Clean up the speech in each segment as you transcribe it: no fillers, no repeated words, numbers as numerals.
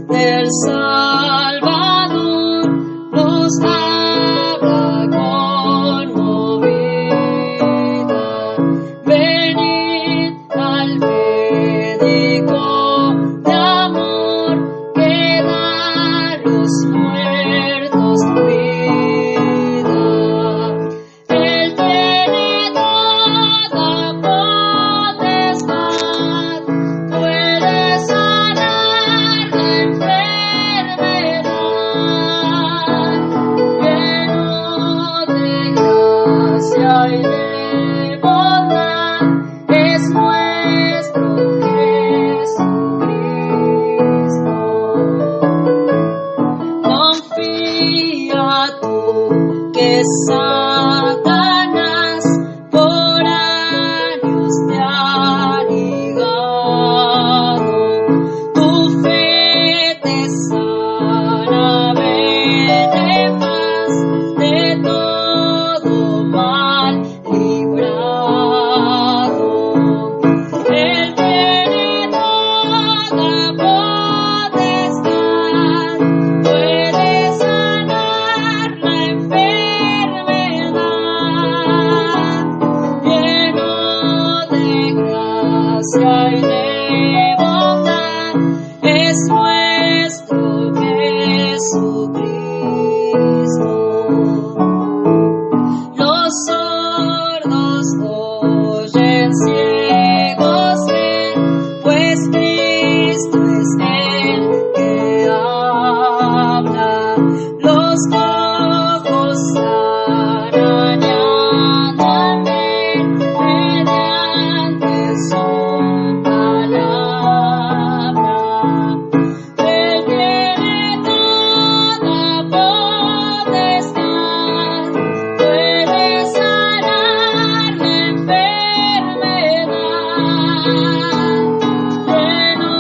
Del Salvador nos habla conmovida. Venid al médico de amor que da a los muertos vida. Él tiene toda potestad, puede sanar la enfermedad, lleno de gracia y de bondad, es nuestro Jesucristo. Confía tú que Satanás por años te ha ligado. Tu fe te sana, vete en paz, de todo mal librado. Él tiene toda potestad, puede sanar la enfermedad, lleno de gracia y de bondad, es nuestro Jesucristo. Los sordos oyen, ciegos ven, pues Cristo es el que habla. Los cojos sanan y andan bien mediante su palabra. Él tiene toda potestad, puede sanar la enfermedad, lleno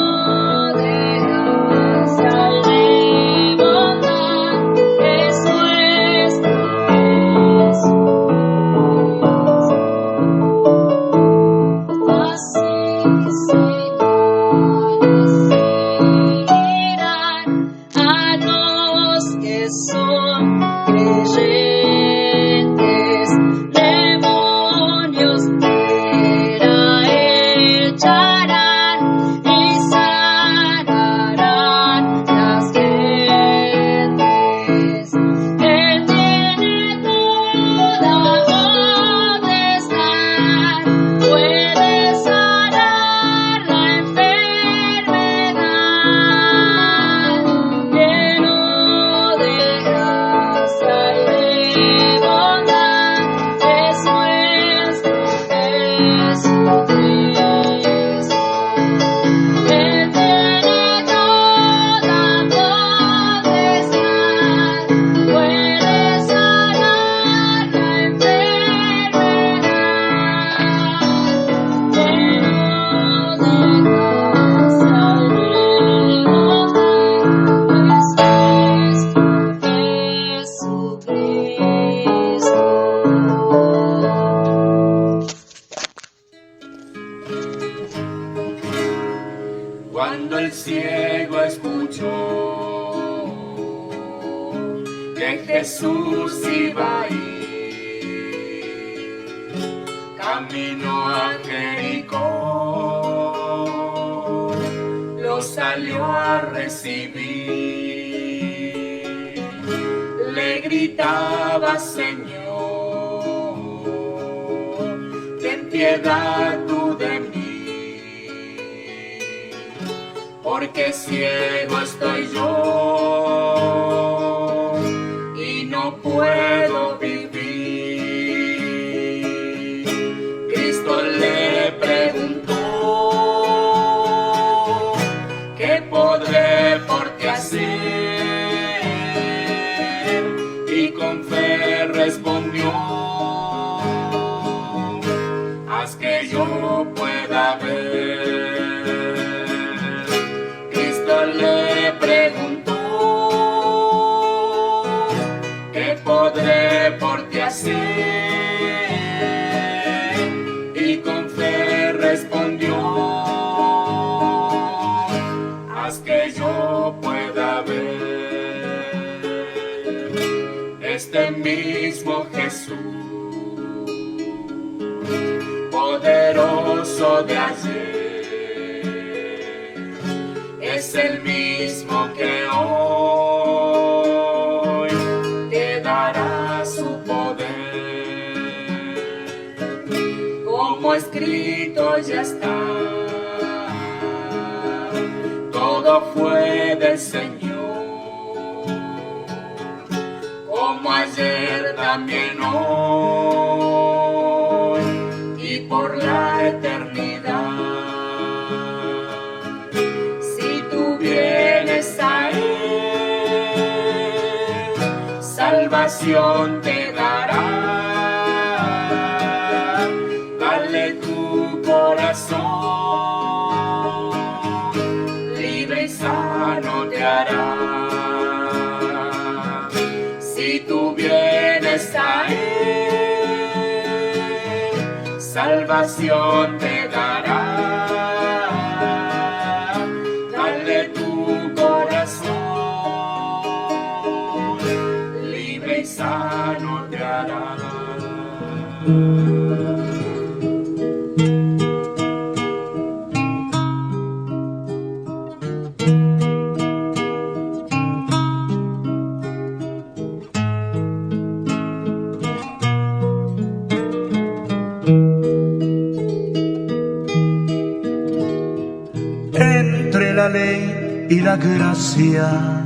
de gracia y de bondad, es nuestro Jesucristo. Así señales seguirán a los que son creyentes, demonios fuera echarán y sanarán las gentes. Él tiene toda potestad, puede sanar la enfermedad, lleno de gracia y de bondad, es nuestro Jesucristo. Él tiene toda potestad, puede sanar la enfermedad, lleno de gracia y de bondad, es nuestro Jesucristo. Cuando el ciego escuchó que Jesús iba a ir camino a Jericó, lo salió a recibir, le gritaba: Señor, ten piedad tú de mí, porque ciego estoy yo y no puedo vivir. Cristo le preguntó: ¿qué podré por ti hacer? Y con fe respondió: haz que yo pueda ver. obedecé y con fe respondió: haz que yo pueda ver este mismo Jesús, poderoso de ayer, es el mismo que hoy te dará su poder. Como escrito ya está, todo fue del Señor, como ayer también hoy y por la eternidad. Si tú vienes a Él, salvación te dará. Dale tu corazón, libre y sano te hará. Si tú vienes a Él, salvación te dará. Dale tu corazón, libre y sano te hará. Entre la ley y la gracia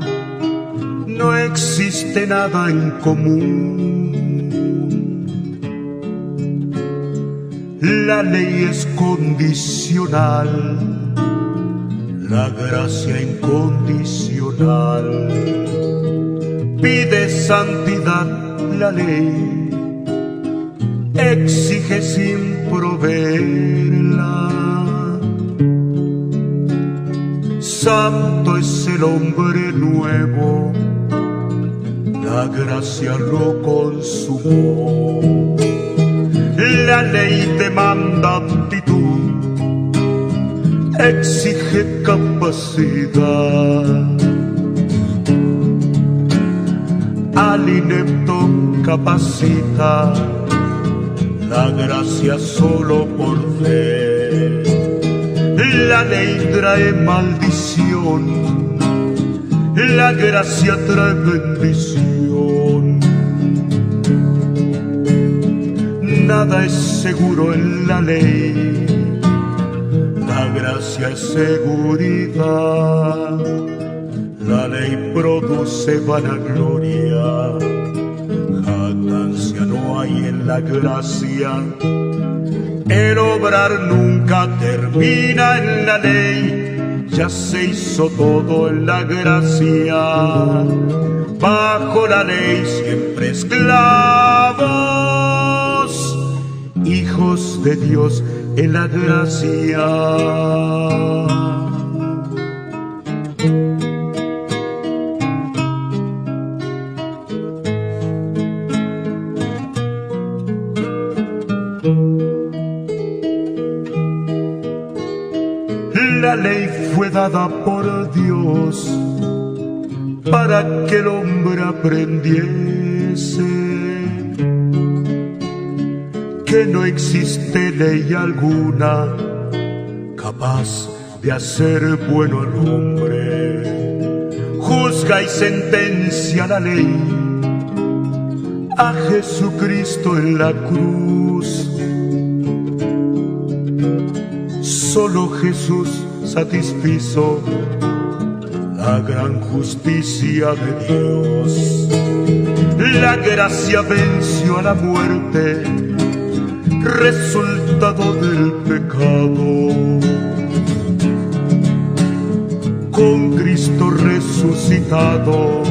no existe nada en común. La ley es condicional, la gracia incondicional. Pide santidad la ley, exige sin proveerla. Santo es el hombre nuevo, la gracia lo consumó. La ley demanda aptitud, exige capacidad. Al inepto capacita, la gracia solo por fe. La ley trae maldición, la gracia trae bendición. Nada es seguro en la ley, la gracia es seguridad. La ley produce vanagloria, jactancia no hay en la gracia. El obrar nunca termina en la ley, ya se hizo todo en la gracia. Bajo la ley siempre esclavos, hijos de Dios en la gracia. La ley fue dada por Dios para que el hombre aprendiese que no existe ley alguna capaz de hacer bueno al hombre. Juzga y sentencia la ley a Jesucristo en la cruz. Solo Jesús satisfizo la gran justicia de Dios. La gracia venció a la muerte, resultado del pecado. Con Cristo resucitado,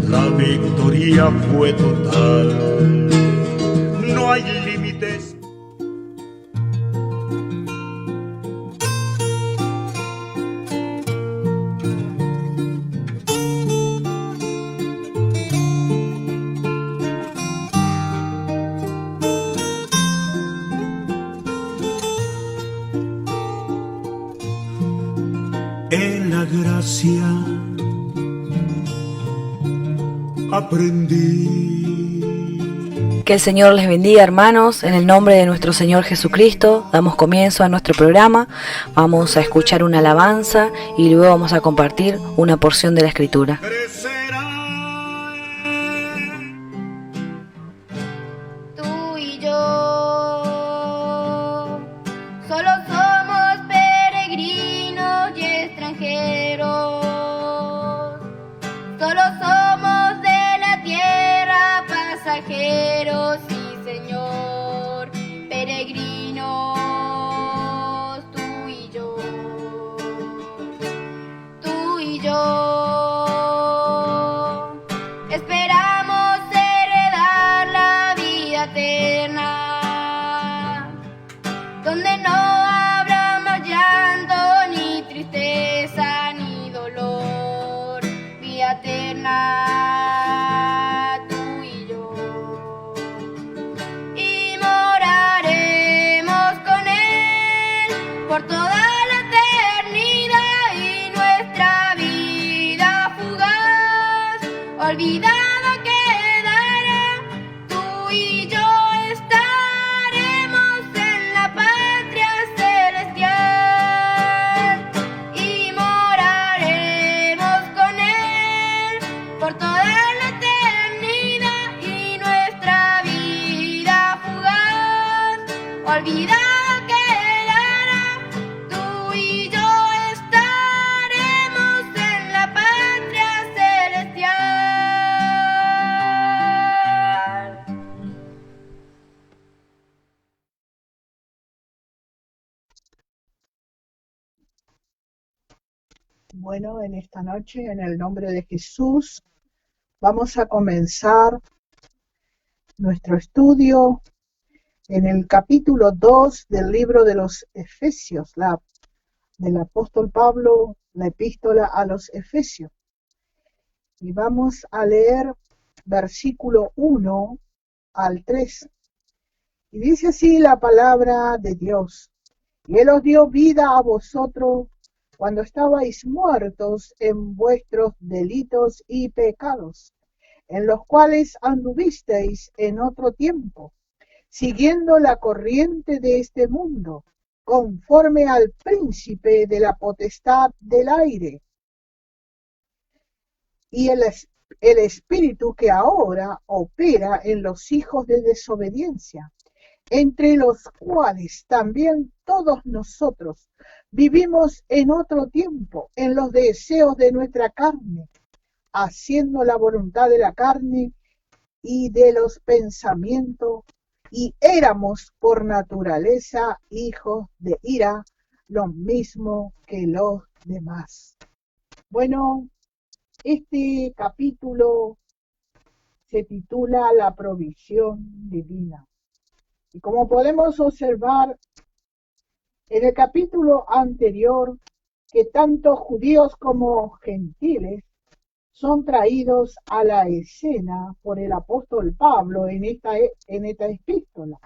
la victoria fue total. No hay límites. En la gracia aprendí. Que el Señor les bendiga, hermanos. En el nombre de nuestro Señor Jesucristo damos comienzo a nuestro programa. Vamos a escuchar una alabanza y luego vamos a compartir una porción de la Escritura. Tú y yo solo somos peregrinos y extranjeros. Solo somos de la tierra pasajeros y Señor, peregrinos, tú y yo. Tú y yo esperamos heredar la vida eterna, donde no habrá más llanto, ni tristeza, ni dolor. Vida eterna, tú y yo. Y moraremos con Él por toda la eternidad, y nuestra vida fugaz olvidada quedará. Tú y yo estaremos en la patria celestial y moraremos con Él por toda la eternidad, y nuestra vida fugaz olvidada quedará. Tú y yo estaremos en la patria celestial. Bueno, en esta noche, en el nombre de Jesús, vamos a comenzar nuestro estudio en el capítulo 2 del libro de los Efesios, del apóstol Pablo, la epístola a los Efesios. Y vamos a leer versículo 1 al 3. Y dice así la palabra de Dios: y Él os dio vida a vosotros cuando estabais muertos en vuestros delitos y pecados, en los cuales anduvisteis en otro tiempo, siguiendo la corriente de este mundo, conforme al príncipe de la potestad del aire, y el espíritu que ahora opera en los hijos de desobediencia, entre los cuales también todos nosotros vivimos en otro tiempo, en los deseos de nuestra carne, haciendo la voluntad de la carne y de los pensamientos, y éramos por naturaleza hijos de ira, lo mismo que los demás. Bueno, este capítulo se titula La provisión divina. Y como podemos observar en el capítulo anterior, que tanto judíos como gentiles son traídos a la escena por el apóstol Pablo en esta epístola.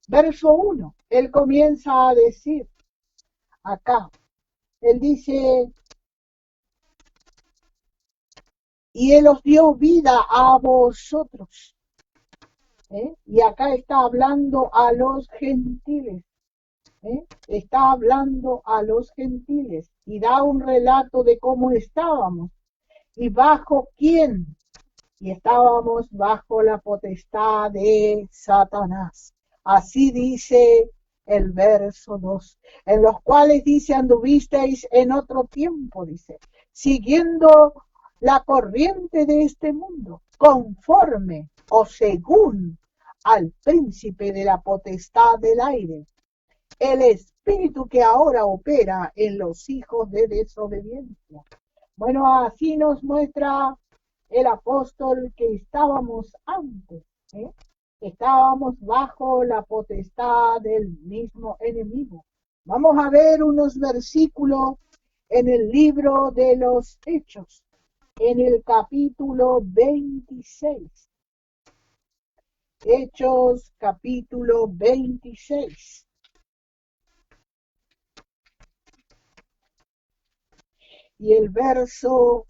Verso 1, él comienza a decir, acá, él dice, y Él os dio vida a vosotros. Y acá está hablando a los gentiles. Está hablando a los gentiles y da un relato de cómo estábamos y bajo quién. Y estábamos bajo la potestad de Satanás. Así dice el verso 2, en los cuales dice, anduvisteis en otro tiempo, dice, siguiendo la corriente de este mundo, conforme o según al príncipe de la potestad del aire, el espíritu que ahora opera en los hijos de desobediencia. Bueno, así nos muestra el apóstol que estábamos antes, estábamos bajo la potestad del mismo enemigo. Vamos a ver unos versículos en el libro de los Hechos, en el capítulo 26. Hechos, capítulo 26. Y el verso,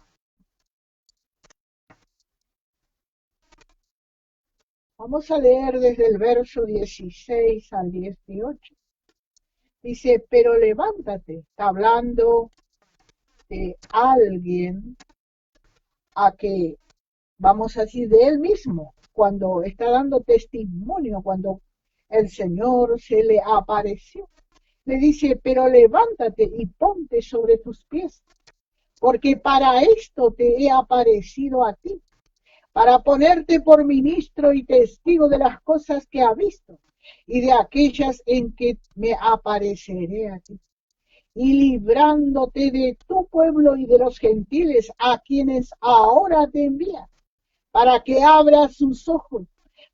vamos a leer desde el verso 16 al 18. Dice, pero levántate, está hablando de alguien a que, vamos a decir, de él mismo, cuando está dando testimonio, cuando el Señor se le apareció. Le dice, pero levántate y ponte sobre tus pies, porque para esto te he aparecido a ti, para ponerte por ministro y testigo de las cosas que ha visto y de aquellas en que me apareceré a ti, y librándote de tu pueblo y de los gentiles a quienes ahora te envía, para que abras sus ojos,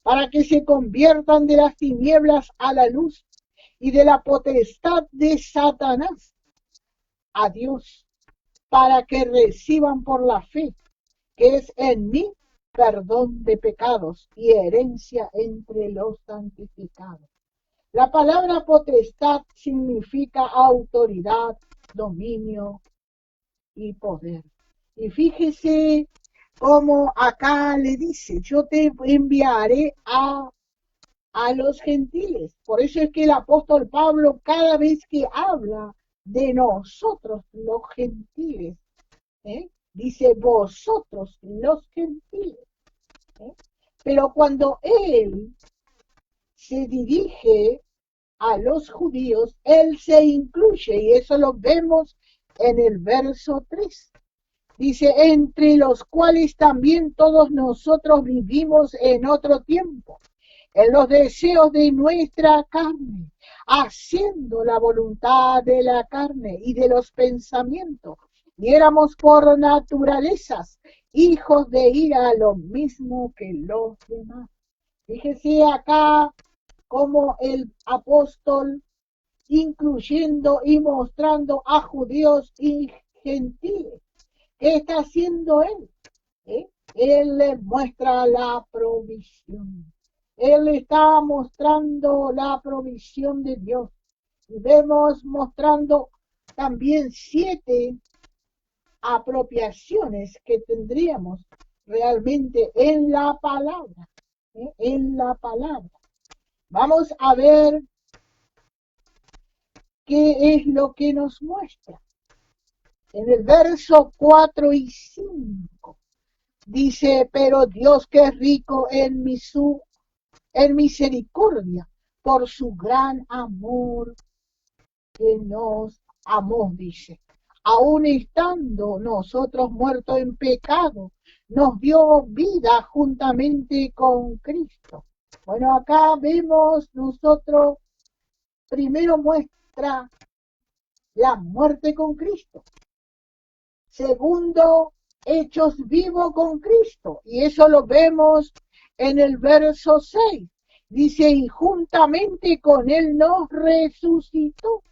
para que se conviertan de las tinieblas a la luz y de la potestad de Satanás a Dios, para que reciban por la fe que es en mí perdón de pecados y herencia entre los santificados. La palabra potestad significa autoridad, dominio y poder. Y fíjese cómo acá le dice, yo te enviaré a los gentiles. Por eso es que el apóstol Pablo, cada vez que habla de nosotros los gentiles, dice vosotros los gentiles. Pero cuando él se dirige a los judíos, él se incluye, y eso lo vemos en el verso 3. Dice, entre los cuales también todos nosotros vivimos en otro tiempo, en los deseos de nuestra carne, haciendo la voluntad de la carne y de los pensamientos, y éramos por naturalezas hijos de ira, lo mismo que los demás. Fíjese acá como el apóstol, incluyendo y mostrando a judíos y gentiles. ¿Qué está haciendo él? Él les muestra la provisión. Él está mostrando la provisión de Dios. Y vemos mostrando también 7 apropiaciones que tendríamos realmente en la palabra. En la palabra. Vamos a ver qué es lo que nos muestra. En el verso 4 y 5 dice, pero Dios que es rico en misericordia, por su gran amor que nos amó, dice. Aún estando nosotros muertos en pecado, nos dio vida juntamente con Cristo. Bueno, acá vemos nosotros, primero muestra la muerte con Cristo. Segundo, hechos vivos con Cristo. Y eso lo vemos en el verso 6. Dice, y juntamente con Él nos resucitó.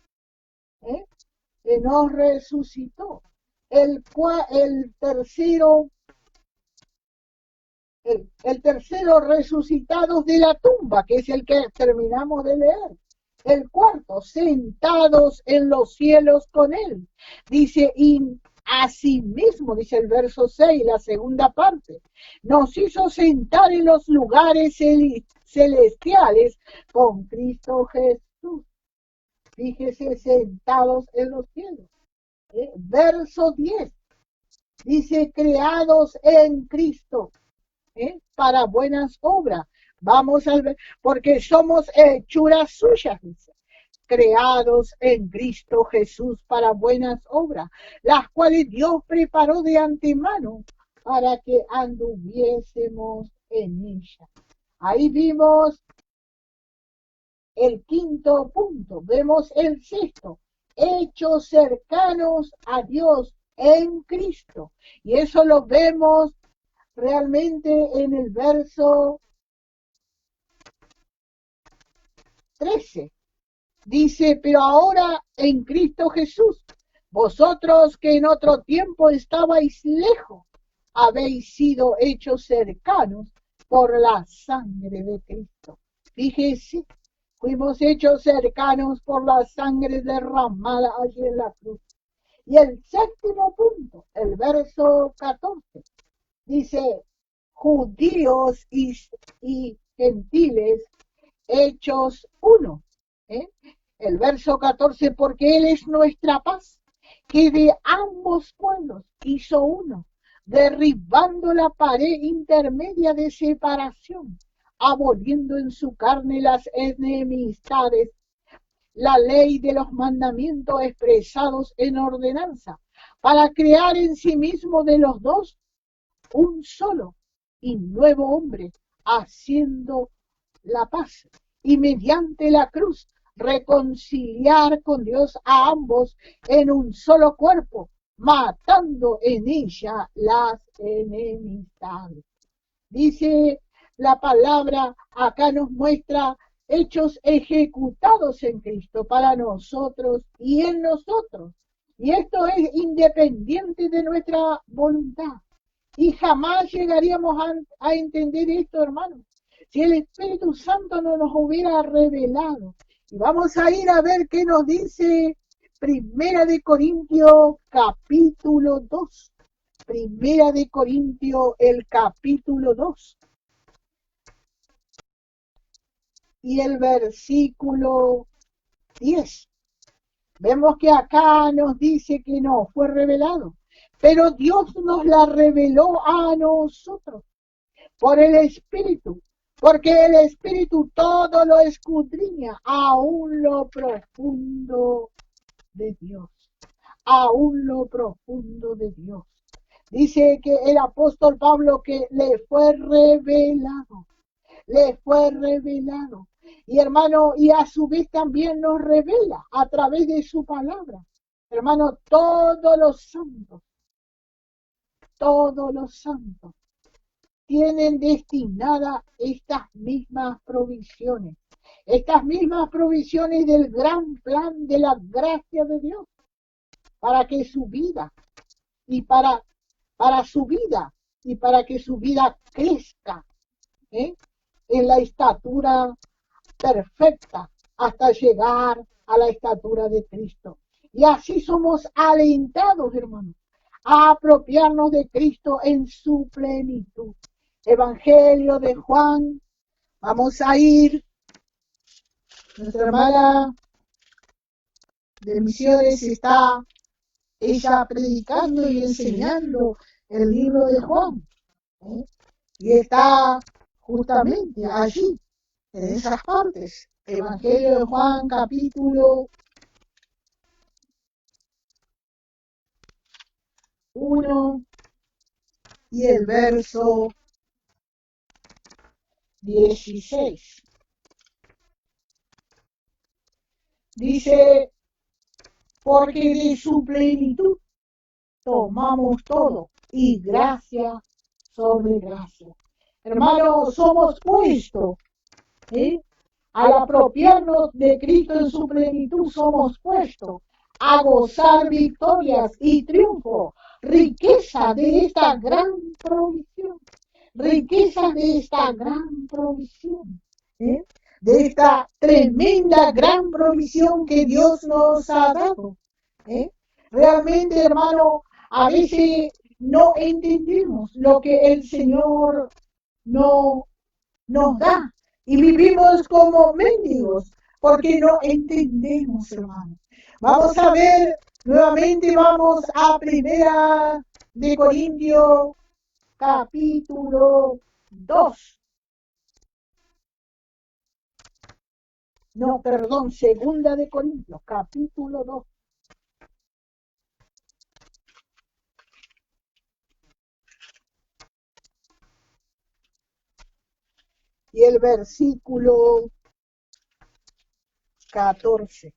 Nos resucitó. El tercero resucitados de la tumba, que es el que terminamos de leer. El cuarto, sentados en los cielos con Él. Dice, y asimismo, dice el verso 6, la segunda parte, nos hizo sentar en los lugares celestiales con Cristo Jesús. Fíjese, sentados en los cielos. Verso 10, dice, creados en Cristo, para buenas obras. Vamos a ver, porque somos hechuras suyas, dice, creados en Cristo Jesús para buenas obras, las cuales Dios preparó de antemano para que anduviésemos en ella. Ahí vimos el quinto punto, vemos el sexto, hechos cercanos a Dios en Cristo. Y eso lo vemos realmente en el verso 13. Dice, pero ahora en Cristo Jesús, vosotros que en otro tiempo estabais lejos, habéis sido hechos cercanos por la sangre de Cristo. Fíjese, fuimos hechos cercanos por la sangre derramada allí en la cruz. Y el séptimo punto, el verso 14, dice, judíos y gentiles hechos uno. El verso 14, porque Él es nuestra paz, que de ambos pueblos hizo uno, derribando la pared intermedia de separación, aboliendo en su carne las enemistades, la ley de los mandamientos expresados en ordenanza, para crear en sí mismo de los dos un solo y nuevo hombre, haciendo la paz, y mediante la cruz reconciliar con Dios a ambos en un solo cuerpo, matando en ella las enemistades. Dice la palabra, acá nos muestra hechos ejecutados en Cristo para nosotros y en nosotros. Y esto es independiente de nuestra voluntad. Y jamás llegaríamos a entender esto, hermanos, si el Espíritu Santo no nos hubiera revelado. Y vamos a ir a ver qué nos dice Primera de Corintios capítulo 2. Primera de Corintios, el capítulo 2. Y el versículo 10. Vemos que acá nos dice que no fue revelado, pero Dios nos la reveló a nosotros por el Espíritu, porque el Espíritu todo lo escudriña, aún lo profundo de Dios, aún lo profundo de Dios. Dice que el apóstol Pablo que le fue revelado. Y hermano, y a su vez también nos revela a través de su palabra. Hermano, todos los santos tienen destinadas estas mismas provisiones del gran plan de la gracia de Dios, para que su vida y para su vida y para que su vida crezca en la estatura perfecta hasta llegar a la estatura de Cristo. Y así somos alentados, hermanos, a apropiarnos de Cristo en su plenitud. Evangelio de Juan, vamos a ir. Nuestra hermana de misiones está ella predicando y enseñando el libro de Juan. Y está justamente allí, en esas partes. Evangelio de Juan, capítulo 1 y el verso 16. Dice, porque de su plenitud tomamos todo, y gracia sobre gracia. Hermanos, somos puestos, al apropiarnos de Cristo en su plenitud, somos puestos a gozar victorias y triunfo, riqueza de esta gran provisión, de esta tremenda gran provisión que Dios nos ha dado. Realmente, hermano, a veces no entendemos lo que el Señor no nos da y vivimos como mendigos porque no entendemos, hermano. Vamos a ver nuevamente, vamos a Primera de Corintios capítulo 2. No, perdón, Segunda de Corintios capítulo 2. Y el versículo 14.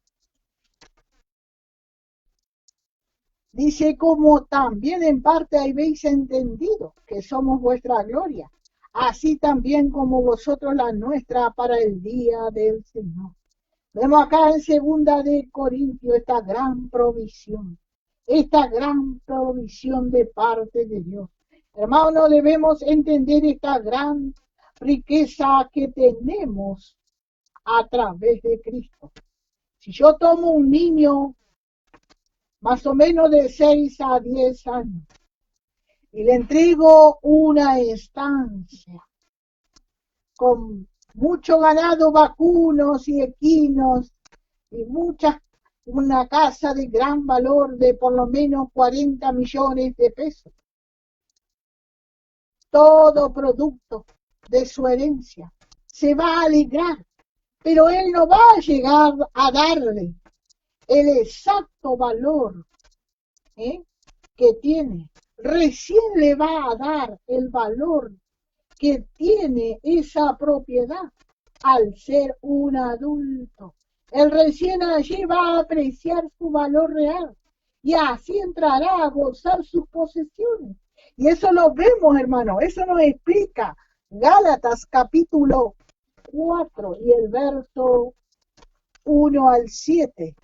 Dice, como también en parte habéis entendido que somos vuestra gloria, así también como vosotros la nuestra para el día del Señor. Vemos acá en Segunda de Corintios esta gran provisión de parte de Dios. Hermanos, debemos entender esta gran riqueza que tenemos a través de Cristo. Si yo tomo un niño, más o menos de 6 a 10 años. Y le entrego una estancia con mucho ganado vacunos y equinos y una casa de gran valor de por lo menos 40 millones de pesos. Todo producto de su herencia se va a alegrar, pero él no va a llegar a darle el exacto valor que tiene. Recién le va a dar el valor que tiene esa propiedad al ser un adulto. Él recién allí va a apreciar su valor real y así entrará a gozar sus posesiones. Y eso lo vemos, hermano, eso nos explica Gálatas capítulo 4 y el verso 1 al 7.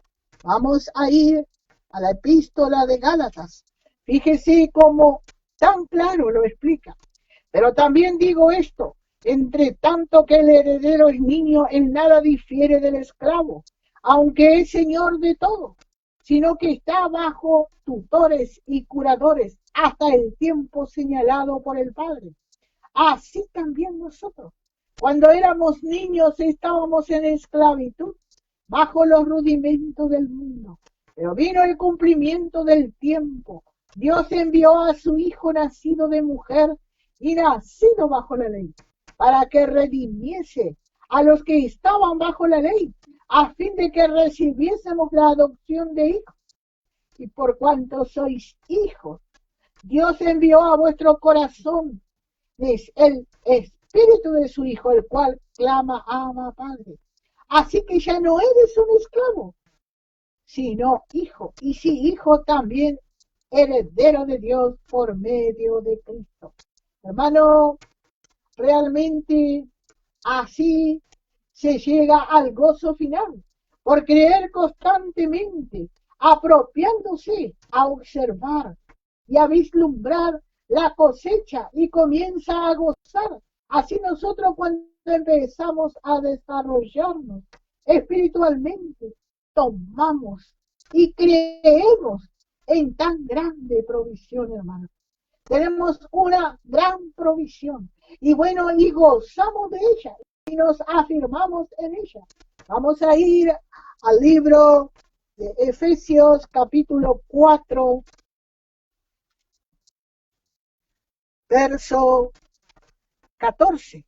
Vamos a ir a la epístola de Gálatas. Fíjese cómo tan claro lo explica. Pero también digo esto, entre tanto que el heredero es niño, en nada difiere del esclavo, aunque es señor de todo, sino que está bajo tutores y curadores hasta el tiempo señalado por el Padre. Así también nosotros, cuando éramos niños, estábamos en esclavitud, bajo los rudimentos del mundo. Pero vino el cumplimiento del tiempo. Dios envió a su Hijo nacido de mujer y nacido bajo la ley, para que redimiese a los que estaban bajo la ley, a fin de que recibiésemos la adopción de hijos. Y por cuanto sois hijos, Dios envió a vuestro corazón el espíritu de su Hijo, el cual clama, Abba, Padre. Así que ya no eres un esclavo, sino hijo. Y si hijo, también heredero de Dios por medio de Cristo. Hermano, realmente así se llega al gozo final, por creer constantemente, apropiándose a observar y a vislumbrar la cosecha y comienza a gozar. Así nosotros cuando empezamos a desarrollarnos espiritualmente, tomamos y creemos en tan grande provisión, hermano. Tenemos una gran provisión y bueno, y gozamos de ella y nos afirmamos en ella. Vamos a ir al libro de Efesios capítulo 4, verso 14.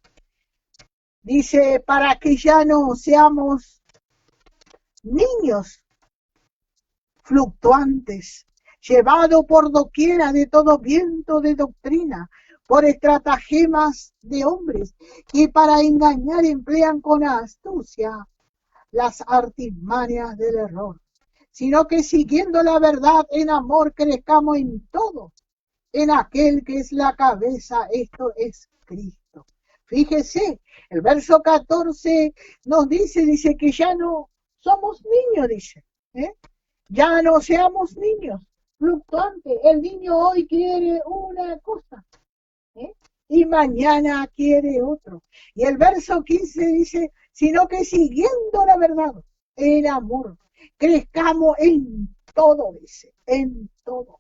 Dice, para que ya no seamos niños fluctuantes, llevado por doquiera de todo viento de doctrina, por estratagemas de hombres, que para engañar emplean con astucia las artimañas del error, sino que siguiendo la verdad en amor crezcamos en todo, en aquel que es la cabeza, esto es Cristo. Fíjese, el verso 14 nos dice que ya no somos niños, dice, ya no seamos niños fluctuantes. El niño hoy quiere una cosa y mañana quiere otro. Y el verso 15 dice, sino que siguiendo la verdad, el amor, crezcamos en todo, dice, en todo,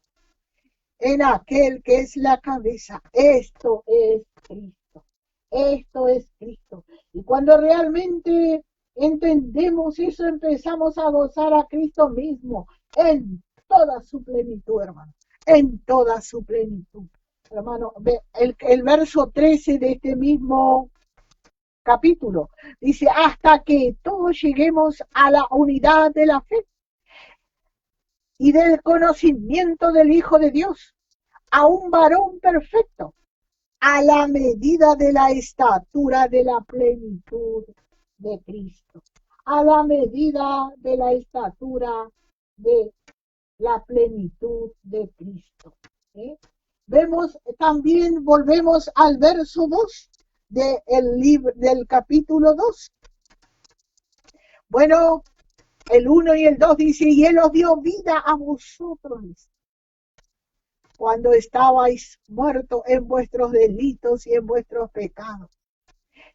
en aquel que es la cabeza. Esto es Cristo. Esto es Cristo. Y cuando realmente entendemos eso, empezamos a gozar a Cristo mismo en toda su plenitud, hermano, en toda su plenitud. Hermano, el verso 13 de este mismo capítulo dice, hasta que todos lleguemos a la unidad de la fe y del conocimiento del Hijo de Dios, a un varón perfecto, a la medida de la estatura de la plenitud de Cristo, a la medida de la estatura de la plenitud de Cristo. Vemos también, volvemos al verso 2 del capítulo 2. Bueno, el 1 y el 2 dice, y Él os dio vida a vosotros cuando estabais muertos en vuestros delitos y en vuestros pecados,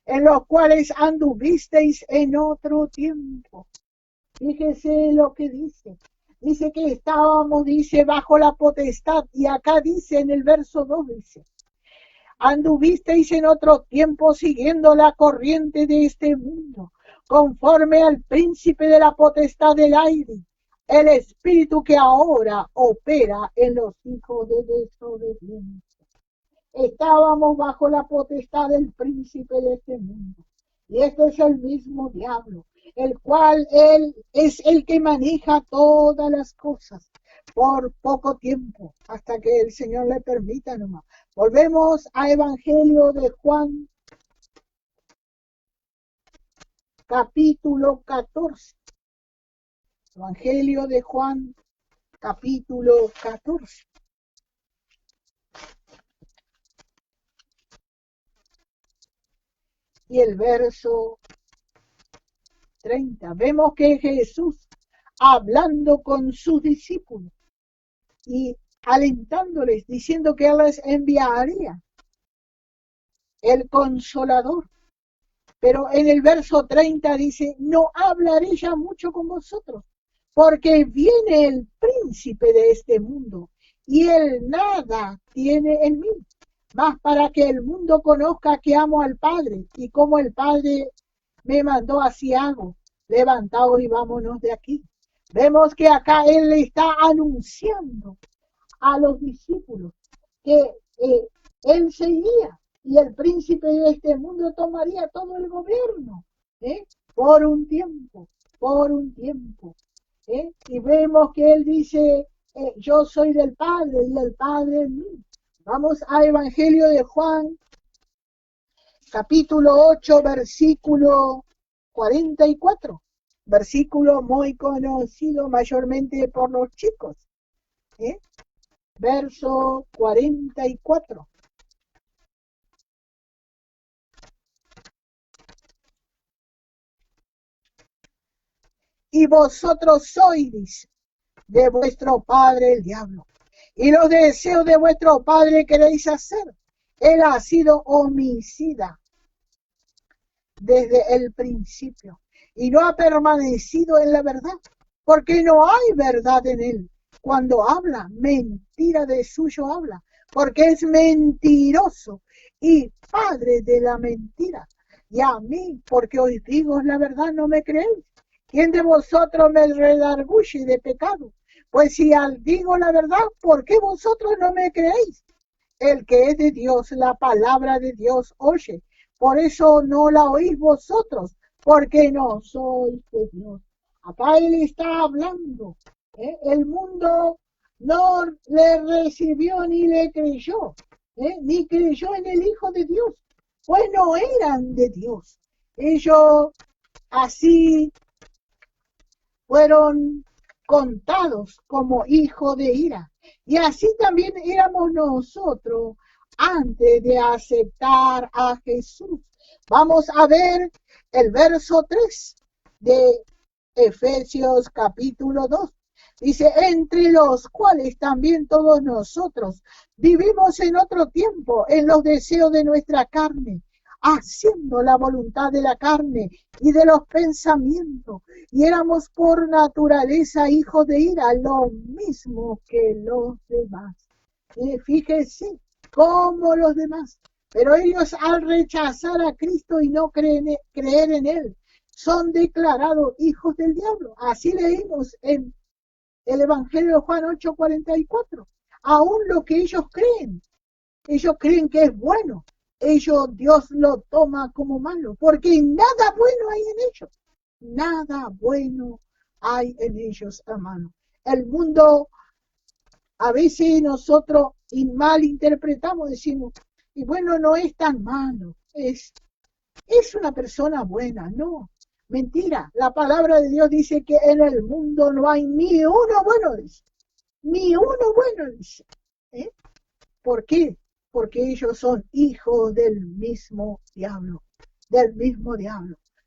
en los cuales anduvisteis en otro tiempo. Fíjese lo que dice. Dice que estábamos, dice, bajo la potestad. Y acá dice en el verso 2, dice, anduvisteis en otro tiempo siguiendo la corriente de este mundo, conforme al príncipe de la potestad del aire, el espíritu que ahora opera en los hijos de desobediencia. Estábamos bajo la potestad del príncipe de este mundo. Y este es el mismo diablo, el cual él es el que maneja todas las cosas por poco tiempo, hasta que el Señor le permita nomás. Volvemos a Evangelio de Juan, capítulo 14. Evangelio de Juan, capítulo 14. Y el verso 30. Vemos que Jesús, hablando con sus discípulos y alentándoles, diciendo que Él les enviaría el Consolador. Pero en el verso 30 dice, no hablaré ya mucho con vosotros, porque viene el príncipe de este mundo, y él nada tiene en mí, más para que el mundo conozca que amo al Padre, y como el Padre me mandó, así hago. Levantaos y vámonos de aquí. Vemos que acá él le está anunciando a los discípulos que él se iría y el príncipe de este mundo tomaría todo el gobierno, por un tiempo. Y vemos que él dice, yo soy del Padre y el Padre en mí. Vamos al Evangelio de Juan, capítulo 8, versículo 44. Versículo muy conocido mayormente por los chicos. Verso 44. Y vosotros sois de vuestro padre el diablo, y los deseos de vuestro padre queréis hacer. Él ha sido homicida desde el principio, y no ha permanecido en la verdad, porque no hay verdad en él. Cuando habla, mentira de suyo habla, porque es mentiroso y padre de la mentira. Y a mí, porque os digo la verdad, no me creéis. ¿Quién de vosotros me redarguye de pecado? Pues si digo la verdad, ¿por qué vosotros no me creéis? El que es de Dios, la palabra de Dios oye. Por eso no la oís vosotros, porque no sois de Dios. Acá él está hablando. El mundo no le recibió ni le creyó, ni creyó en el Hijo de Dios, pues no eran de Dios. Ellos así fueron contados como hijos de ira. Y así también éramos nosotros antes de aceptar a Jesús. Vamos a ver el verso 3 de Efesios capítulo 2. Dice, entre los cuales también todos nosotros vivimos en otro tiempo, en los deseos de nuestra carne, haciendo la voluntad de la carne y de los pensamientos, y éramos por naturaleza hijos de ira, lo mismo que los demás. Fíjese, como los demás. Pero ellos, al rechazar a Cristo y no creer en Él, son declarados hijos del diablo. Así leímos en el Evangelio de Juan 8:44. Aún lo que ellos creen que es bueno, Dios lo toma como malo, porque nada bueno hay en ellos. Nada bueno hay en ellos, hermano. El mundo, a veces nosotros mal interpretamos, decimos, y bueno, no es tan malo, es una persona buena. No, mentira. La palabra de Dios dice que en el mundo no hay ni uno bueno, dice. Ni uno bueno, dice. ¿Por qué? Porque ellos son hijos del mismo diablo,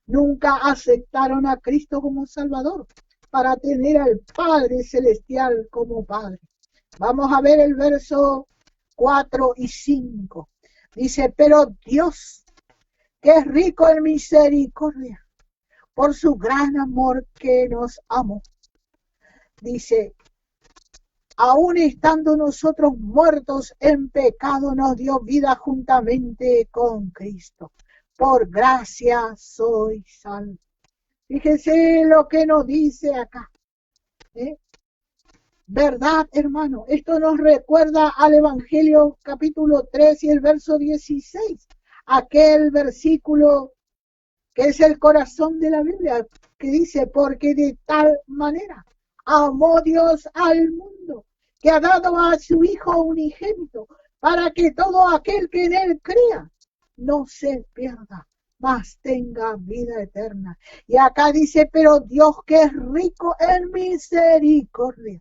Nunca aceptaron a Cristo como Salvador para tener al Padre Celestial como Padre. Vamos a ver el verso 4 y 5. Dice, pero Dios, que es rico en misericordia, por su gran amor que nos amó, dice, aún estando nosotros muertos en pecado, nos dio vida juntamente con Cristo. Por gracia soy salvo. Fíjese lo que nos dice acá. ¿Verdad, hermano? Esto nos recuerda al Evangelio capítulo 3 y el verso 16. Aquel versículo que es el corazón de la Biblia, que dice, porque de tal manera amó Dios al mundo, que ha dado a su Hijo unigénito, para que todo aquel que en él crea no se pierda, mas tenga vida eterna. Y acá dice, pero Dios que es rico en misericordia,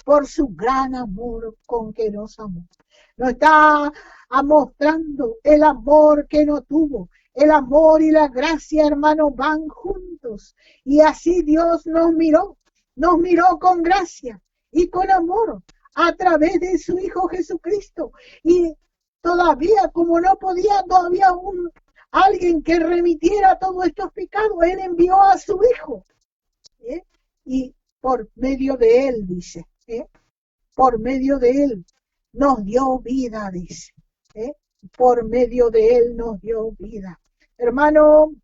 por su gran amor con que nos amó. Nos está mostrando el amor que no tuvo. El amor y la gracia, hermano, van juntos. Y así Dios nos miró con gracia y con amor a través de su Hijo Jesucristo. Y todavía, como no podía todavía alguien que remitiera todos estos pecados, Él envió a su Hijo. Y por medio de Él, dice, por medio de Él nos dio vida, dice. Por medio de Él nos dio vida. Hermano,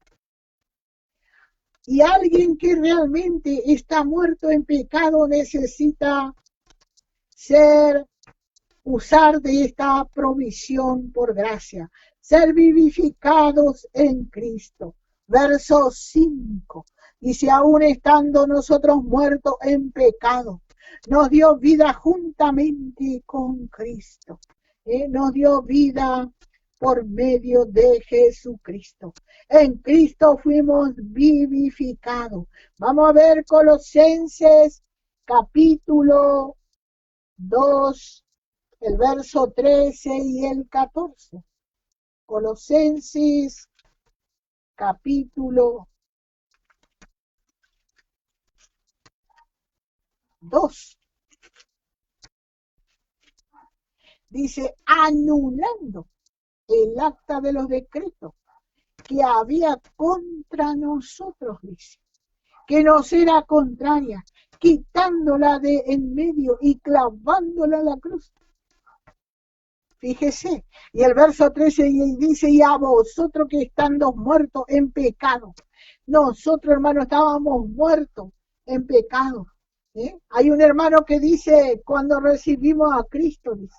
y alguien que realmente está muerto en pecado necesita usar de esta provisión por gracia, ser vivificados en Cristo. Verso 5, dice, aún estando nosotros muertos en pecado, nos dio vida juntamente con Cristo. Nos dio vida por medio de Jesucristo. En Cristo fuimos vivificados. Vamos a ver Colosenses capítulo 2, el verso 13 y el 14. Colosenses capítulo 2. Dice, anulando el acta de los decretos que había contra nosotros, dice, que nos era contraria, quitándola de en medio y clavándola a la cruz. Fíjese, y el verso 13 dice, y a vosotros que estando muertos en pecado, nosotros, hermanos, estábamos muertos en pecado. Hay un hermano que dice, cuando recibimos a Cristo, dice,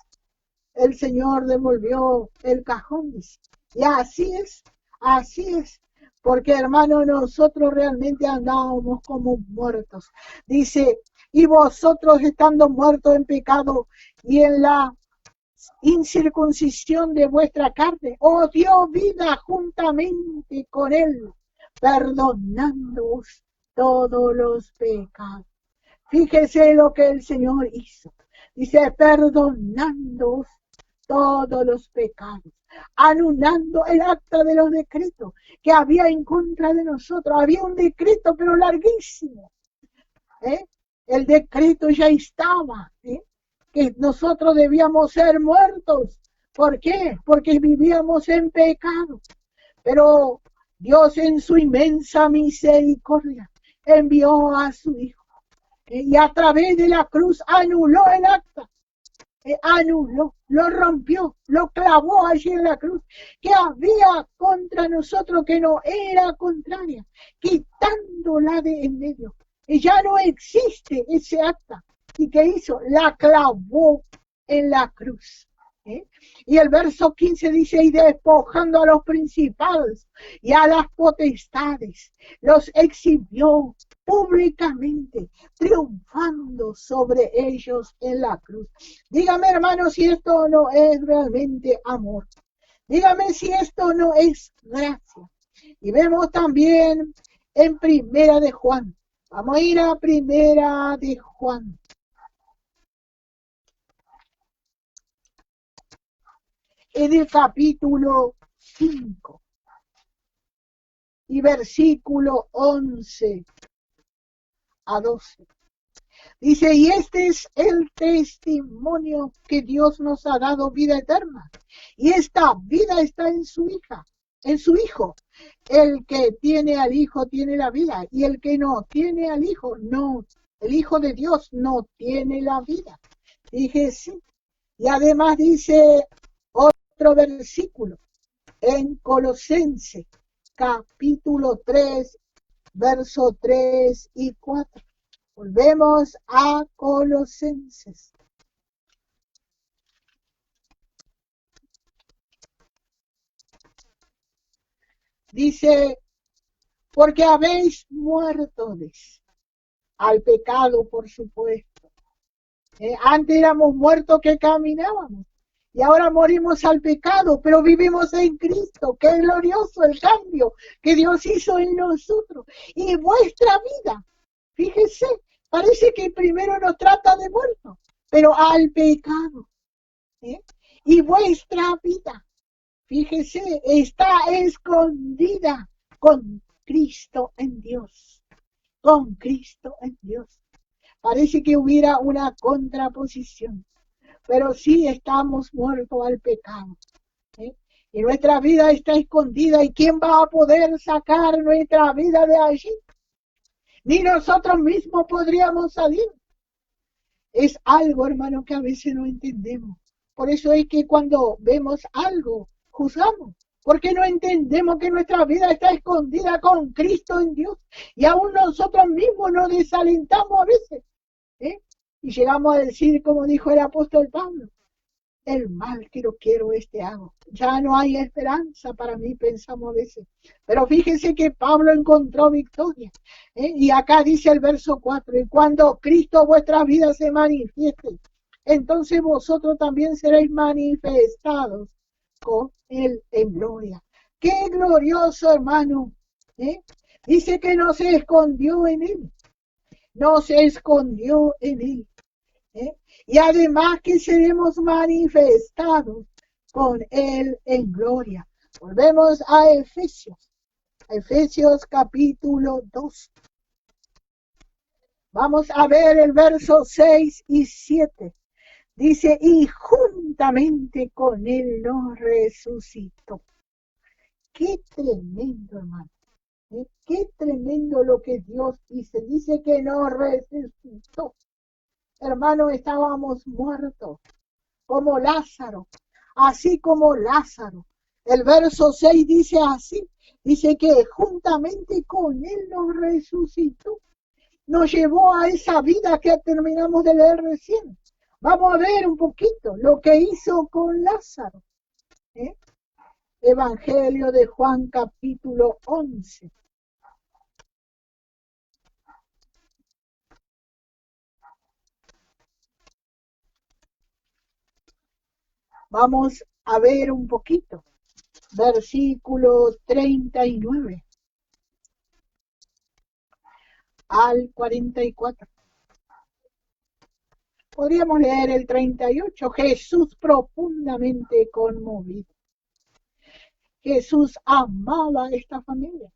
el Señor devolvió el cajón, dice. Y así es, porque hermano, nosotros realmente andábamos como muertos. Dice, y vosotros estando muertos en pecado y en la incircuncisión de vuestra carne, os dio vida juntamente con Él, perdonándoos todos los pecados. Fíjese lo que el Señor hizo. Dice, perdonándoos todos los pecados, anulando el acta de los decretos que había en contra de nosotros. Había un decreto, pero larguísimo. El decreto ya estaba, que nosotros debíamos ser muertos. ¿Por qué? Porque vivíamos en pecado. Pero Dios en su inmensa misericordia envió a su Hijo. Y a través de la cruz anuló el acta. Anuló, lo rompió, lo clavó allí en la cruz, que había contra nosotros, que no era contraria, quitándola de en medio. Y ya no existe ese acta. ¿Y qué hizo? La clavó en la cruz. Y el verso 15 dice, y despojando a los principados y a las potestades, los exhibió públicamente, triunfando sobre ellos en la cruz. Dígame, hermano, si esto no es realmente amor. Dígame si esto no es gracia. Y vemos también en Primera de Juan. Vamos a ir a Primera de Juan. En el capítulo 5 y versículo 11 a 12. Dice, y este es el testimonio que Dios nos ha dado vida eterna. Y esta vida está en su hija, en su Hijo. El que tiene al Hijo tiene la vida, y el que no tiene al Hijo no El Hijo de Dios no tiene la vida. Fíjese. Y además dice otro versículo en Colosenses, capítulo 3, verso 3 y 4. Volvemos a Colosenses. Dice, porque habéis muerto al pecado, por supuesto. Antes éramos muertos que caminábamos. Y ahora morimos al pecado, pero vivimos en Cristo. Qué glorioso el cambio que Dios hizo en nosotros. Y vuestra vida, fíjese, parece que primero nos trata de muertos, pero al pecado. Y vuestra vida, fíjese, está escondida con Cristo en Dios. Con Cristo en Dios. Parece que hubiera una contraposición. Pero sí estamos muertos al pecado. Y nuestra vida está escondida. ¿Y quién va a poder sacar nuestra vida de allí? Ni nosotros mismos podríamos salir. Es algo, hermano, que a veces no entendemos. Por eso es que cuando vemos algo, juzgamos. Porque no entendemos que nuestra vida está escondida con Cristo en Dios. Y aún nosotros mismos nos desalentamos a veces. Y llegamos a decir, como dijo el apóstol Pablo, el mal que no quiero hago. Ya no hay esperanza para mí, pensamos a veces. Pero fíjense que Pablo encontró victoria. Y acá dice el verso 4, y cuando Cristo vuestra vida se manifieste, entonces vosotros también seréis manifestados con Él en gloria. ¡Qué glorioso, hermano! Dice que no se escondió en Él. No se escondió en Él. Y además que seremos manifestados con Él en gloria. Volvemos a Efesios. Efesios capítulo 2. Vamos a ver el verso 6 y 7. Dice, y juntamente con Él nos resucitó. Qué tremendo, hermano. Qué tremendo lo que Dios hizo. Dice que nos resucitó. Hermano, estábamos muertos, como Lázaro, así como Lázaro. El verso 6 dice así, dice que juntamente con Él nos resucitó, nos llevó a esa vida que terminamos de leer recién. Vamos a ver un poquito lo que hizo con Lázaro. Evangelio de Juan capítulo 11. Vamos a ver un poquito. Versículo 39 al 44. Podríamos leer el 38. Jesús profundamente conmovido. Jesús amaba a esta familia.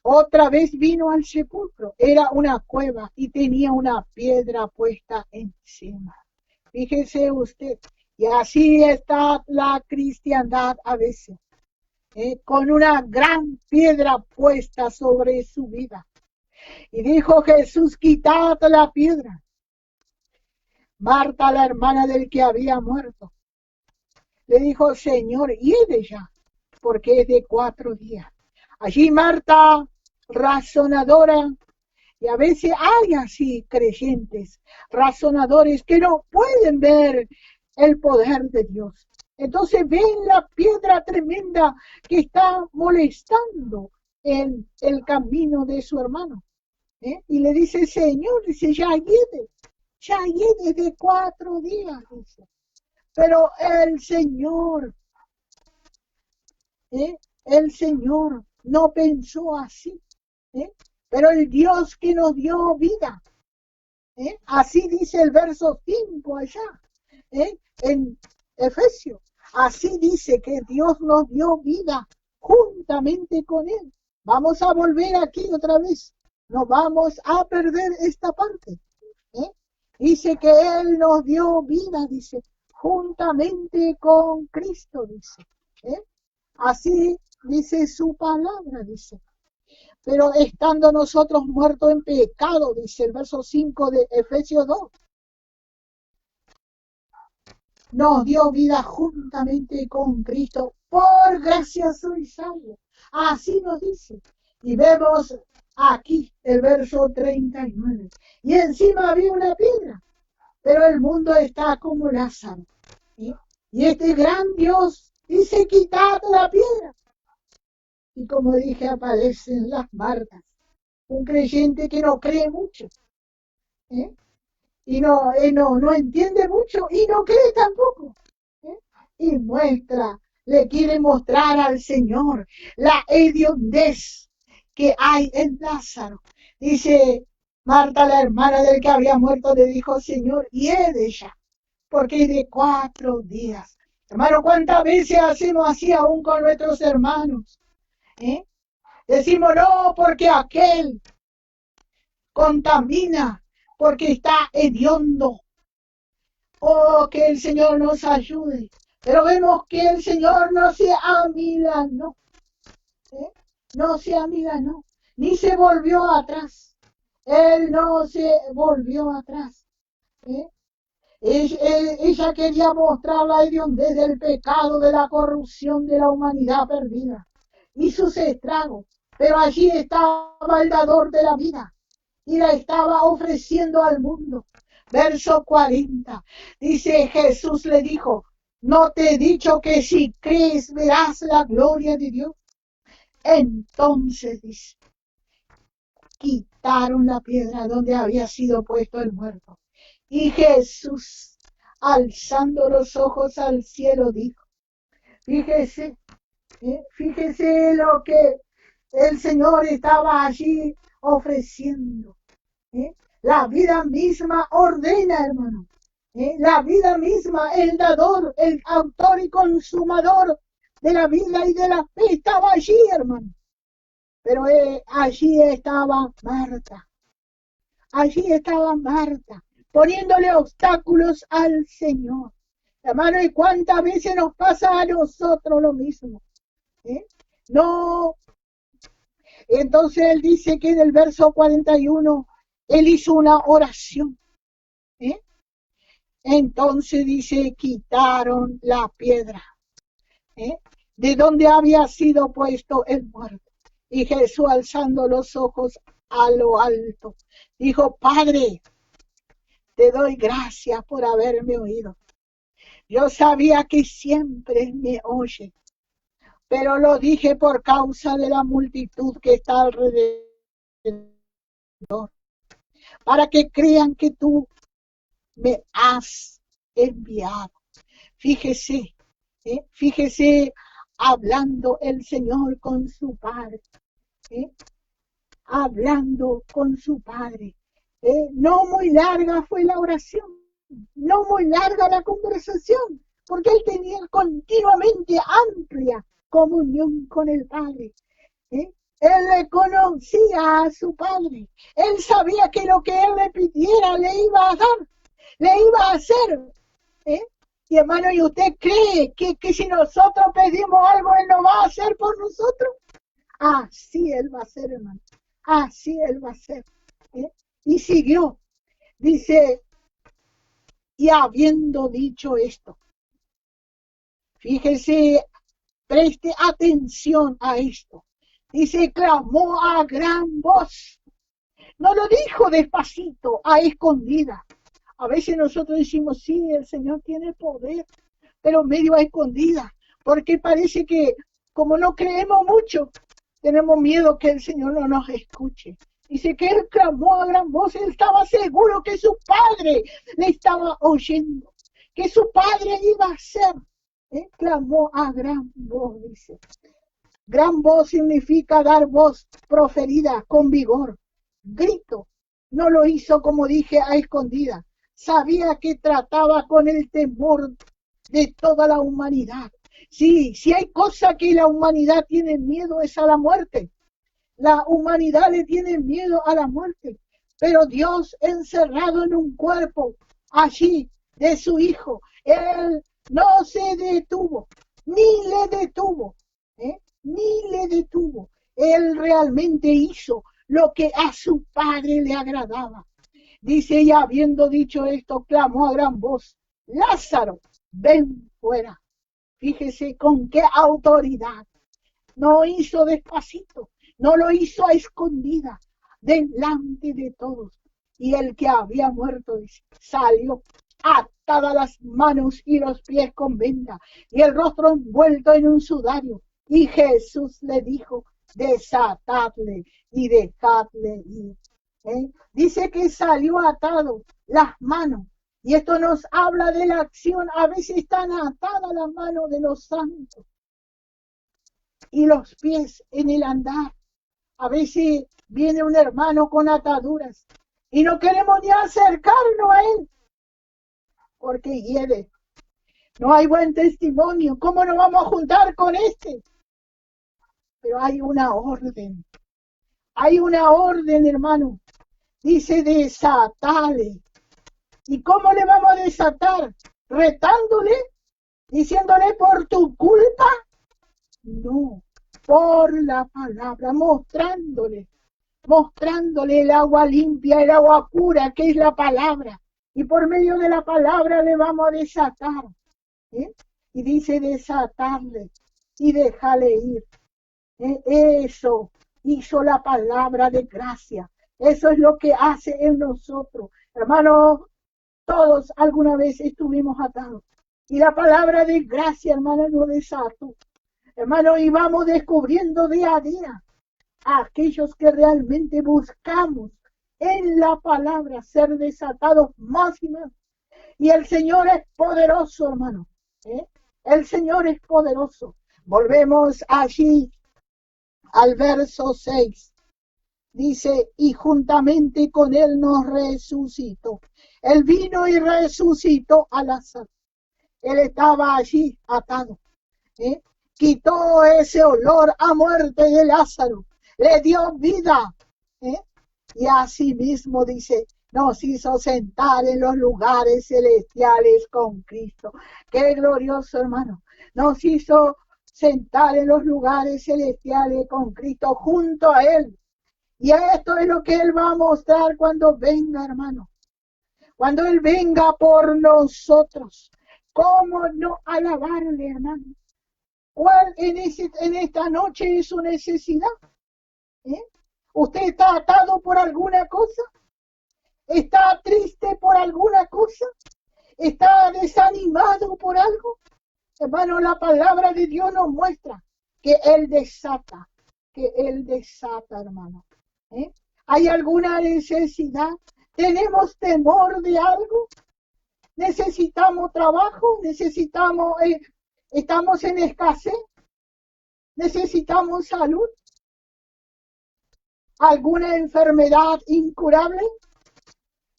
Otra vez vino al sepulcro. Era una cueva y tenía una piedra puesta encima. Fíjese usted, y así está la cristiandad a veces, con una gran piedra puesta sobre su vida. Y dijo Jesús, quitad la piedra. Marta, la hermana del que había muerto, le dijo, Señor, hiede ya, porque es de 4 días. Allí Marta, razonadora, y a veces hay así creyentes, razonadores, que no pueden ver el poder de Dios. Entonces ven la piedra tremenda que está molestando en el camino de su hermano. Y le dice, Señor, dice, ya hiede de 4 días, dice. Pero el Señor no pensó así. Pero el Dios que nos dio vida, así dice el verso 5 allá, en Efesios, así dice que Dios nos dio vida juntamente con Él. Vamos a volver aquí otra vez, no vamos a perder esta parte. Dice que Él nos dio vida, dice, juntamente con Cristo, dice. Así dice su palabra, dice. pero estando nosotros muertos en pecado, dice el verso 5 de Efesios 2, nos dio vida juntamente con Cristo. Por gracia soy salvo. Así nos dice. Y vemos aquí el verso 39. Y encima había una piedra, pero el mundo está como Lázaro. ¿Sí? Y este gran Dios dice: quitad la piedra. Y como dije, aparecen las marcas. Un creyente que no cree mucho. ¿Eh? Y no entiende mucho y no cree tampoco. ¿Eh? Y le quiere mostrar al Señor la hediondez que hay en Lázaro. Dice Marta, la hermana del que había muerto, le dijo: Señor, y es de ella, porque es de 4 días. Hermano, ¿cuántas veces hacemos así aún con nuestros hermanos? ¿Eh? Decimos: no, porque aquel contamina, porque está hediondo. Oh, que el Señor nos ayude. Pero vemos que el Señor no se amilanó. ¿Eh? No se amilanó, ni se volvió atrás. Él no se volvió atrás. ¿Eh? Ella quería mostrar la hediondez del pecado, de la corrupción de la humanidad perdida y sus estragos. Pero allí estaba el dador de la vida y la estaba ofreciendo al mundo. Verso 40, dice: Jesús le dijo: ¿no te he dicho que si crees verás la gloria de Dios? Entonces, dice, quitaron la piedra donde había sido puesto el muerto. Y Jesús, alzando los ojos al cielo, dijo: fíjese lo que el Señor estaba allí ofreciendo. La vida misma ordena, hermano. La vida misma, el dador, el autor y consumador de la vida y de la fe estaba allí, hermano. Pero allí estaba Marta. Allí estaba Marta, poniéndole obstáculos al Señor. Hermano, ¿y cuántas veces nos pasa a nosotros lo mismo? No. Entonces él dice que en el verso 41, él hizo una oración. Entonces dice: quitaron la piedra de donde había sido puesto el muerto. Y Jesús, alzando los ojos a lo alto, dijo: Padre, te doy gracias por haberme oído. Yo sabía que siempre me oye, pero lo dije por causa de la multitud que está alrededor, para que crean que tú me has enviado. Fíjese, hablando el Señor con su Padre, hablando con su Padre. No muy larga fue la oración, no muy larga la conversación, porque él tenía continuamente amplia comunión con el Padre. Él le conocía a su Padre, él sabía que lo que él le pidiera le iba a dar, le iba a hacer. Y hermano, ¿y usted cree que si nosotros pedimos algo, él lo va a hacer por nosotros? Así él va a hacer, hermano. Así él va a hacer. Y siguió. Dice: y habiendo dicho esto, fíjese, preste atención a esto. Dice: clamó a gran voz. No lo dijo despacito, a escondida. A veces nosotros decimos: sí, el Señor tiene poder, pero medio a escondida, porque parece que como no creemos mucho, tenemos miedo que el Señor no nos escuche. Dice que él clamó a gran voz, él estaba seguro que su Padre le estaba oyendo, que su Padre iba a hacer. Clamó a gran voz, dice. Gran voz significa dar voz proferida con vigor, grito. No lo hizo, como dije, a escondida. Sabía que trataba con el temor de toda la humanidad. Sí, si hay cosa que la humanidad tiene miedo es a la muerte. La humanidad le tiene miedo a la muerte. Pero Dios, encerrado en un cuerpo allí de su Hijo, Él no se detuvo, ni le detuvo, ni le detuvo. Él realmente hizo lo que a su padre le agradaba. Dice, y habiendo dicho esto, clamó a gran voz, Lázaro, ven fuera. Fíjese con qué autoridad. No hizo despacito, no lo hizo a escondida, delante de todos. Y el que había muerto, dice, salió atadas las manos y los pies con venda, y el rostro envuelto en un sudario. Y Jesús le dijo, desatadle y dejadle ir. Dice que salió atado las manos. Y esto nos habla de la acción. A veces están atadas las manos de los santos y los pies en el andar. A veces viene un hermano con ataduras y no queremos ni acercarnos a él porque hiere. No hay buen testimonio. ¿Cómo nos vamos a juntar con este? Pero hay una orden. Hay una orden, hermano. Dice desatale. ¿Y cómo le vamos a desatar? ¿Retándole? ¿Diciéndole por tu culpa? No, por la palabra, mostrándole el agua limpia, el agua pura, que es la palabra. Y por medio de la palabra le vamos a desatar. Y dice desatarle y déjale ir. Eso hizo la palabra de gracia. Eso es lo que hace en nosotros. Hermano, todos alguna vez estuvimos atados. Y la palabra de gracia, hermano, nos desató. Hermano, y vamos descubriendo día a día a aquellos que realmente buscamos en la palabra ser desatados más y más. Y el Señor es poderoso, hermano. El Señor es poderoso. Volvemos allí al verso 6. Dice, y juntamente con él nos resucitó. Él vino y resucitó a Lázaro. Él estaba allí atado. Quitó ese olor a muerte de Lázaro. Le dio vida. Y así mismo dice, nos hizo sentar en los lugares celestiales con Cristo. Qué glorioso, hermano. Nos hizo sentar en los lugares celestiales con Cristo junto a él. Y esto es lo que él va a mostrar cuando venga, hermano. Cuando él venga por nosotros. ¿Cómo no alabarle, hermano? ¿Cuál en esta noche es su necesidad? ¿Usted está atado por alguna cosa? ¿Está triste por alguna cosa? ¿Está desanimado por algo? Hermano, la palabra de Dios nos muestra que Él desata, hermano. ¿Hay alguna necesidad? ¿Tenemos temor de algo? ¿Necesitamos trabajo? ¿Estamos en escasez? ¿Necesitamos salud? ¿Alguna enfermedad incurable?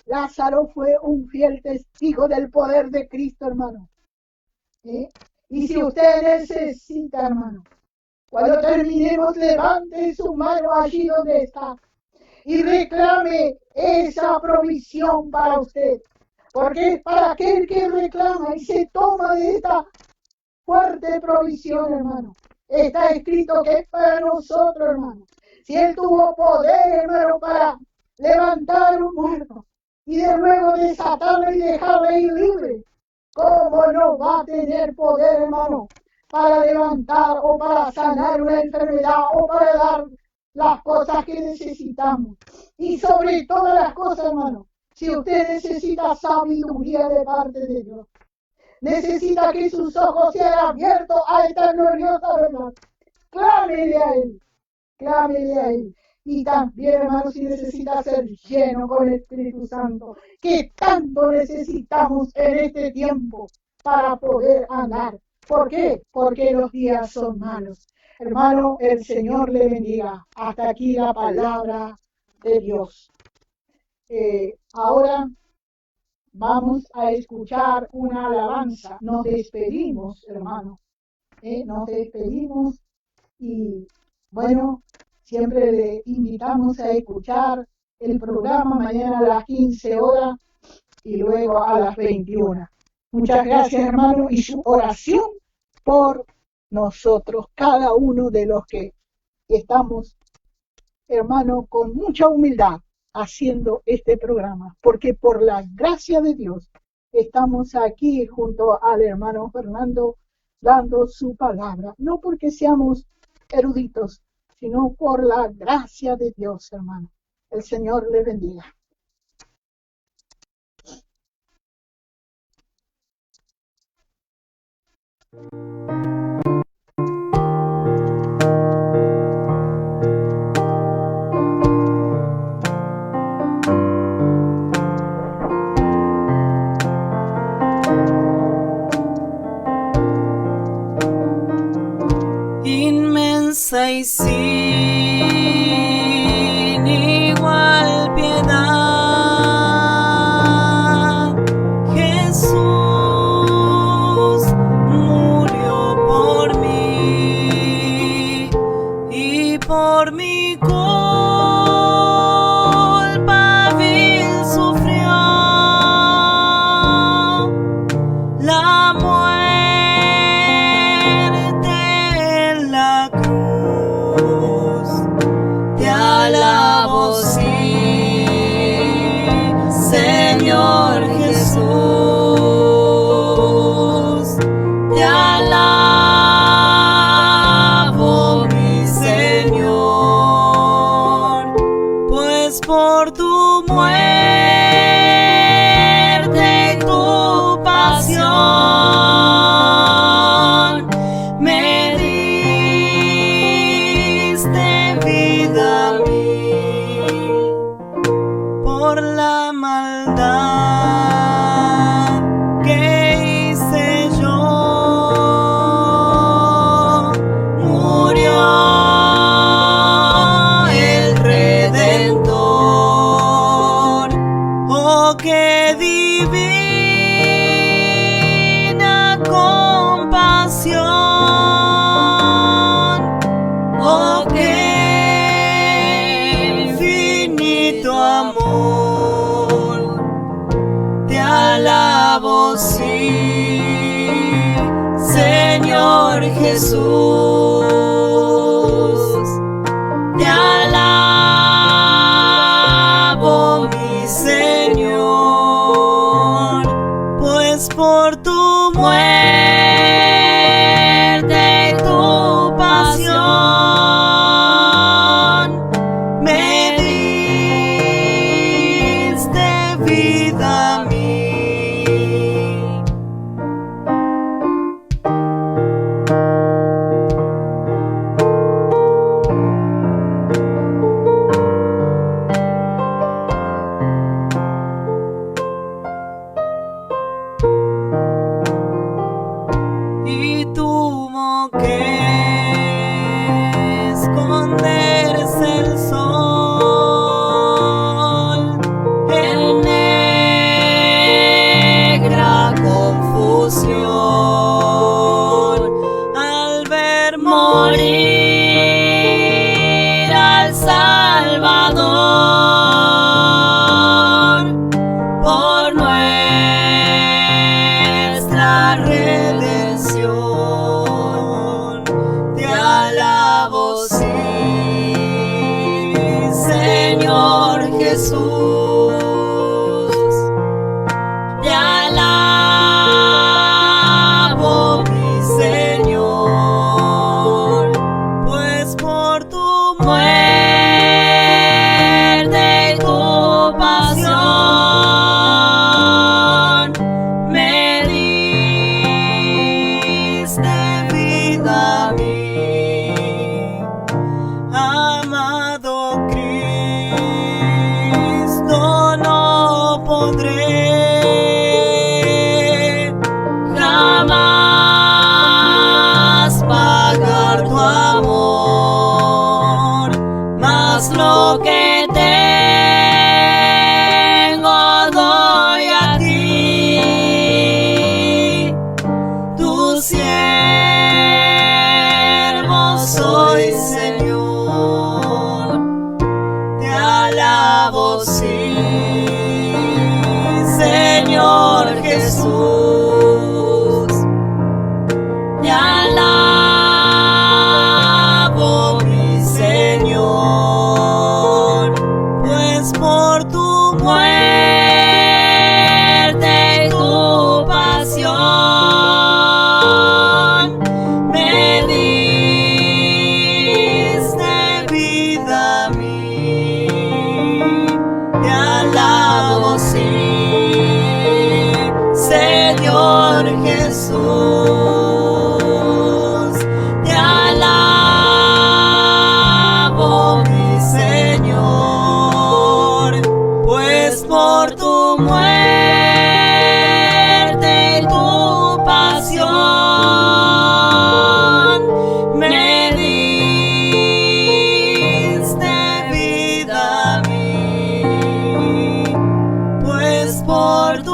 Lázaro fue un fiel testigo del poder de Cristo, hermano. Y si usted necesita, hermano, cuando terminemos, levante su mano allí donde está y reclame esa provisión para usted. Porque es para aquel que reclama y se toma de esta fuerte provisión, hermano. Está escrito que es para nosotros, hermano. Si Él tuvo poder, hermano, para levantar un muerto y de luego desatarlo y dejarlo ir libre, ¿cómo no va a tener poder, hermano, para levantar o para sanar una enfermedad o para dar las cosas que necesitamos? Y sobre todas las cosas, hermano, si usted necesita sabiduría de parte de Dios, necesita que sus ojos sean abiertos a esta gloriosa verdad, clámele a Él, clámele a Él. Y también, hermano, si necesita ser lleno con el Espíritu Santo, que tanto necesitamos en este tiempo para poder andar. ¿Por qué? Porque los días son malos. Hermano, el Señor le bendiga. Hasta aquí la palabra de Dios. Ahora vamos a escuchar una alabanza. Nos despedimos, hermano. Nos despedimos y, bueno, siempre le invitamos a escuchar el programa mañana a las 15 horas y luego a las 21. Muchas gracias, hermano, y su oración por nosotros, cada uno de los que estamos, hermano, con mucha humildad haciendo este programa, porque por la gracia de Dios estamos aquí junto al hermano Fernando dando su palabra, no porque seamos eruditos, sino por la gracia de Dios, hermano. El Señor le bendiga. Inmensa y sin igual piedad, Jesús murió por mí y por mi culpa vil sufrió la muerte en la cruz. Te alabo, sí, Señor Jesús. Te alabo, mi Señor, pues por tu muerte y tu pasión me diste vida a mí. Por la maldad que hice yo, murió el Redentor. Oh, qué divina compasión, oh, qué infinito amor. Te alabo, sí, Señor Jesús. Te alabo, mi Señor, pues por tu muerte y tu pasión me diste vida a mí. Y tuvo que esconderse el sol en negra confusión al ver morir al Salvador por nuestra redención. Te alabo, sí, Señor Jesús. Te alabo, mi Señor, pues por tu muerte y tu pasión me diste vida a mí. Amado Cristo, no podré jamás pagar tu amor, mas lo que tengo doy a ti. Tu siervo soy, Señor. Te alabo, sí, Señor Jesús. Te alabo, mi Señor. Señor Jesús, te alabo, mi Señor, pues por tu muerte y tu pasión me diste vida a mí, pues por tu